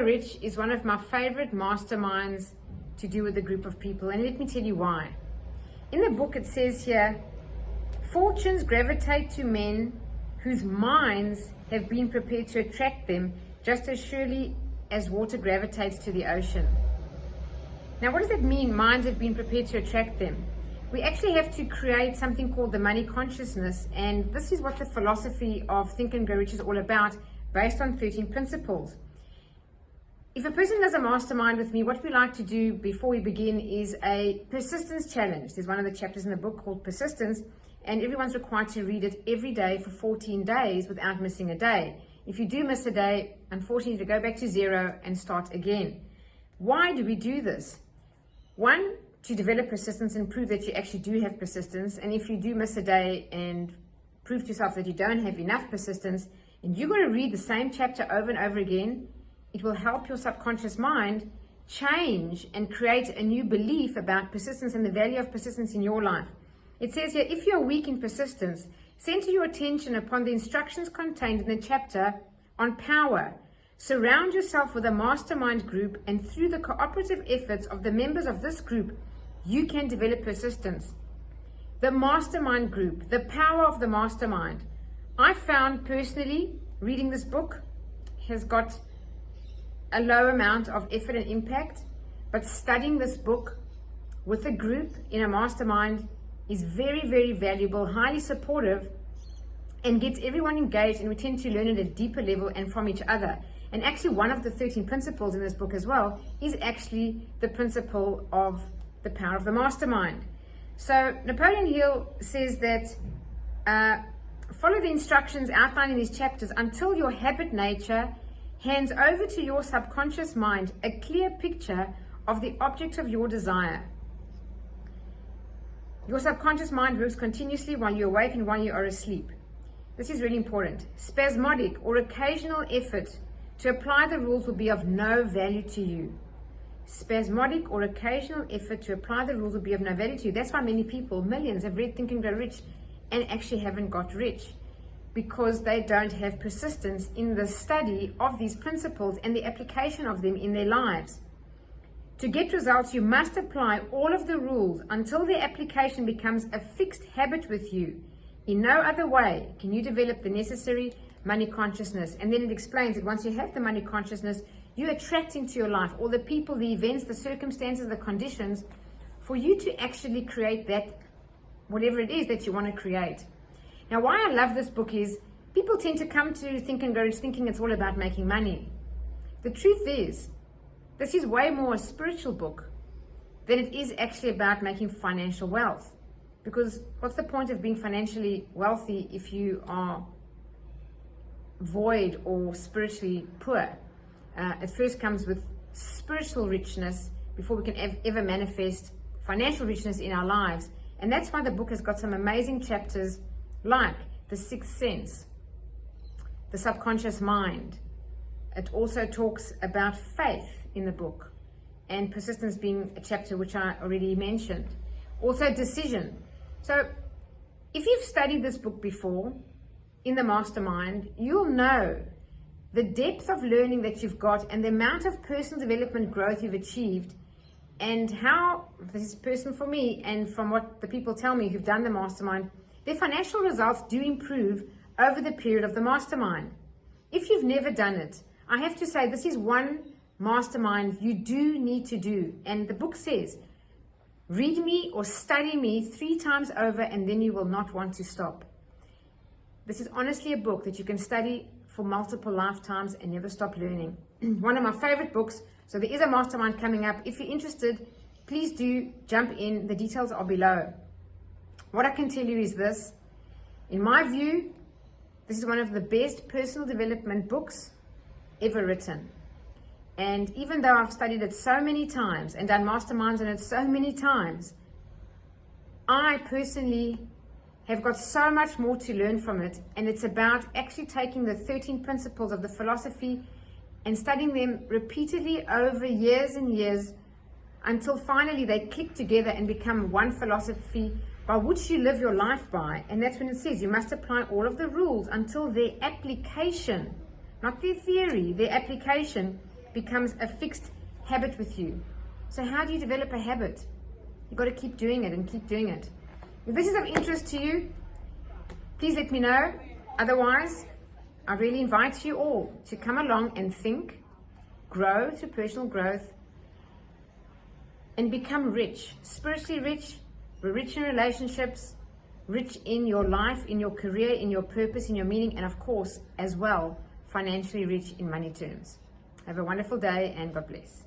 Rich is one of my favorite masterminds to do with a group of people, and let me tell you why. In the book it says here, fortunes gravitate to men whose minds have been prepared to attract them just as surely as water gravitates to the ocean. Now what does that mean, minds have been prepared to attract them? We actually have to create something called the money consciousness, and this is what the philosophy of Think and Grow Rich is all about, based on 13 principles. If a person does a mastermind with me, what we like to do before we begin is a persistence challenge. There's one of the chapters in the book called Persistence, and everyone's required to read it every day for 14 days without missing a day. If you do miss a day, unfortunately, you go back to zero and start again. Why do we do this? One, to develop persistence and prove that you actually do have persistence. And if you do miss a day and prove to yourself that you don't have enough persistence, and you're going to read the same chapter over and over again, it will help your subconscious mind change and create a new belief about persistence and the value of persistence in your life. It says here, if you are weak in persistence, center your attention upon the instructions contained in the chapter on power. Surround yourself with a mastermind group, and through the cooperative efforts of the members of this group, you can develop persistence. The mastermind group, the power of the mastermind. I found personally, reading this book has got a low amount of effort and impact, but studying this book with a group in a mastermind is very, very valuable, highly supportive, and gets everyone engaged, and we tend to learn at a deeper level and from each other. And actually one of the 13 principles in this book as well is actually the principle of the power of the mastermind. So Napoleon Hill says that follow the instructions outlined in these chapters until your habit nature hands over to your subconscious mind a clear picture of the object of your desire. Your subconscious mind works continuously while you're awake and while you are asleep. This is really important. Spasmodic or occasional effort to apply the rules will be of no value to you. Spasmodic or occasional effort to apply the rules will be of no value to you. That's why many people, millions, have read Think and Grow Rich and actually haven't got rich, because they don't have persistence in the study of these principles and the application of them in their lives. To get results, you must apply all of the rules until the application becomes a fixed habit with you. In no other way can you develop the necessary money consciousness. And then it explains that once you have the money consciousness, you attract into your life all the people, the events, the circumstances, the conditions for you to actually create that, whatever it is that you want to create. Now, why I love this book is people tend to come to Think and Grow Rich thinking it's all about making money. The truth is, this is way more a spiritual book than it is actually about making financial wealth. Because what's the point of being financially wealthy if you are void or spiritually poor? It first comes with spiritual richness before we can ever manifest financial richness in our lives. And that's why the book has got some amazing chapters like the sixth sense, the subconscious mind. It also talks about faith in the book, and persistence being a chapter which I already mentioned. Also decision. So if you've studied this book before in the mastermind, you'll know the depth of learning that you've got and the amount of personal development growth you've achieved, and how, this is personal for me and from what the people tell me who've done the mastermind, their financial results do improve over the period of the mastermind. If you've never done it, I have to say this is one mastermind you do need to do. And the book says, read me or study me 3 times over and then you will not want to stop. This is honestly a book that you can study for multiple lifetimes and never stop learning. One of my favorite books. So there is a mastermind coming up. If you're interested, please do jump in. The details are below. What I can tell you is this. In my view, this is one of the best personal development books ever written. And even though I've studied it so many times and done masterminds on it so many times, I personally have got so much more to learn from it. And it's about actually taking the 13 principles of the philosophy and studying them repeatedly over years and years until finally they click together and become one philosophy by which you live your life by. And that's when it says you must apply all of the rules until their application, not their theory, their application becomes a fixed habit with you. So how do you develop a habit? You've got to keep doing it and keep doing it. If this is of interest to you, please let me know. Otherwise, I really invite you all to come along and think, grow through personal growth, and become rich, spiritually rich, rich in relationships, rich in your life, in your career, in your purpose, in your meaning, and of course, as well, financially rich in money terms. Have a wonderful day and God bless.